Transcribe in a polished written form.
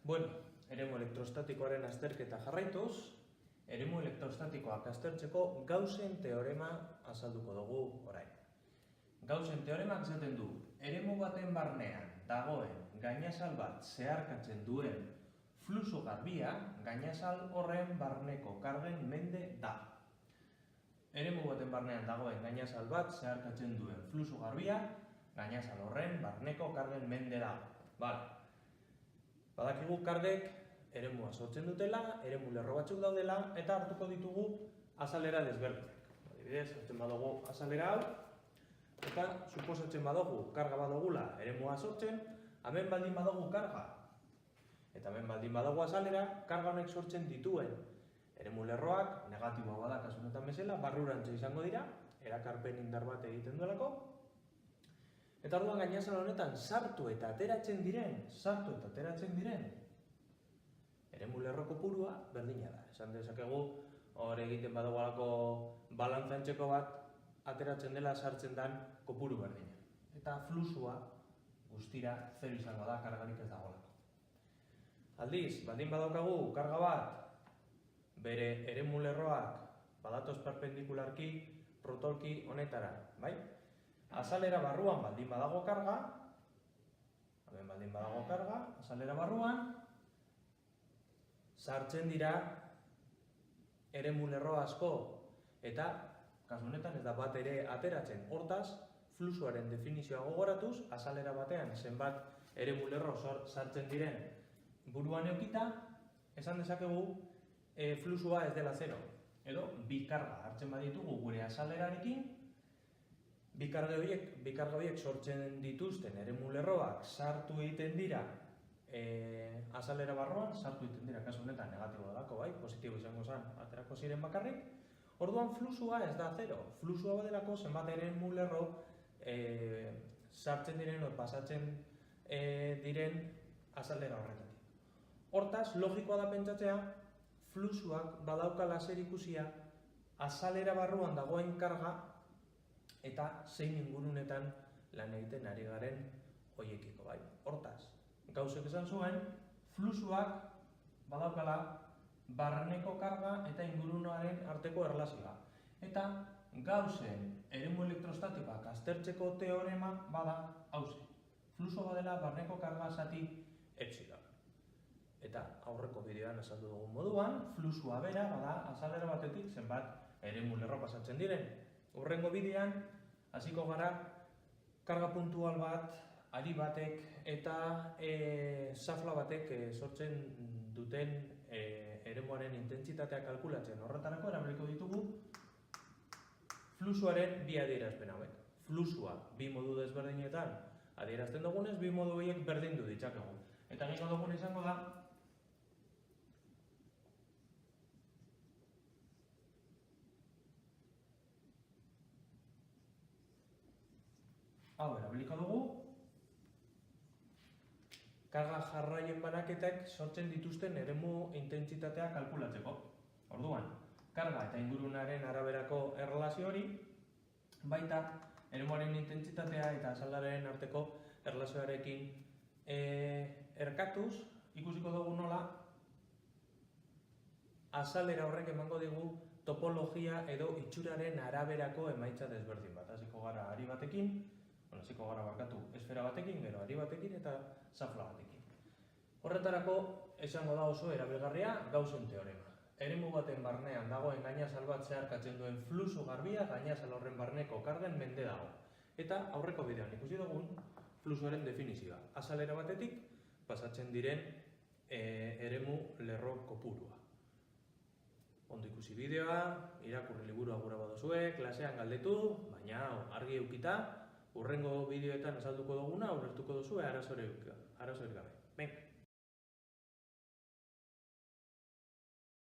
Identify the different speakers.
Speaker 1: Bueno, eremu elektrostatikoaren azterketa jarraituz, eremu elektrostatikoak aztertzeko Gaussen teorema azalduko dugu orain. Gaussen teoremak esaten du, eremu baten barnean dagoen gainazal bat zeharkatzen duen fluxu garbia, gainazal horren barneko kargen mende da. Eremu baten barnean dagoen gainazal bat zeharkatzen duen fluxu garbia, gainazal horren barneko kargen mende da. Badakigu kargek eremua sortzen dutela, eremu lerro batzuk daudela, eta hartuko ditugu azalera desberdinak. Adibidez, hartzen badugu azalera hau, eta suposatzen badugu karga badugula eremua sortzen, hemen baldin badugu karga, eta hemen baldin badugu azalera, karga honek sortzen dituen eremu lerroak, negatiboa bada kasu honetan bezala, barrurantza izango dira, erakarpen indar bat egiten duelako. Eta orduan gainazal honetan sartu eta ateratzen diren eremu lerro kopurua berdina da. Esan dezakegu hor egiten badago halako balantzantzeko bat ateratzen dela sartzen den kopuru berdina. Eta fluxua guztira 0 izango da, kargarik ez dagoelako. Aldiz, baldin badaukagu karga bat bere eremu lerroak badatoz perpendikularki protolki honetara, bai? Azalera barruan baldin badago karga, hemen baldin badago karga, azalera barruan sartzen dira eremu lerro asko eta kasu honetan ez da bat ere ateratzen. Hortaz, fluxuaren definizioa gogoratuz, azalera batean zenbat eremu lerro sartzen diren buruan edukita, esan dezakegu fluxua ez dela 0. Edo, bi karga hartzen baditugu gure azalerarekin, bi karga horiek sortzen dituzten eremu lerroak sartu egiten dira azalera barruan, sartu egiten dira, kasu honetan negatibo delako, bai, positibo izango zen, aterako ziren bakarrik. Orduan fluxua ez da 0, fluxua badelako zenbat eremu lerro sartzen diren o pasatzen diren azalera horretatik. Hortaz, logikoa da pentsatzea, fluxuak badaukala zer ikusia azalera barruan dagoen karga eta zein ingurunetan lan egiten ari garen hoiekiko, bai. Hortaz, Gaussek esan zuen, fluxuak badaukala barneko karga eta ingurunearen arteko erlazioa. Eta Gaussen eremu elektrostatikoak aztertzeko teorema bada hauxe. Fluxua badela barneko karga zati epsilon. Eta aurreko bideoan azaldu dugun moduan, fluxua bera bada azalera batetik zenbat eremu lerro pasatzen diren. Hurrengo bidean, hasiko gara, karga puntual bat, ari batek eta xafla batek sortzen duten eremuaren intentsitatea kalkulatzen. Horretarako erabiliko ditugu fluxuaren bi adierazpen hauek. Fluxua bi modu desberdinetan adierazten dugunez, bi modu horiek berdindu ditzakegu. Eta egingo duguna izango da, hau erabiliko dugu, karga jarraien banaketak sortzen dituzten eremu intentsitatea kalkulatzeko. Orduan, karga eta ingurunearen araberako erlazio hori, baita eremuaren intentsitatea eta azalaren arteko erlazioarekin erkatuz, ikusiko dugu nola azalera horrek emango digu topologia edo itxuraren araberako emaitza desberdin bat. Hasiko gara ari batekin, hasiko gara esfera batekin, gero ari batekin eta xafla batekin. Horretarako esango da oso erabilgarria Gaussen teorema. Eremu baten barnean dagoen gainazal bat zeharkatzen duen fluxu garbia gainazal horren barneko kargen mende dago. Eta aurreko bideoan ikusi dugun fluxuaren definizioa. Azalera batetik pasatzen diren eremu lerro kopurua. Ondo ikusi bideoa, irakurri liburua gura baduzue, klasean galdetu, baina argi edukita, hurrengo bideoetan azalduko duguna, ulertuko duzue arazorik gabe. Venga.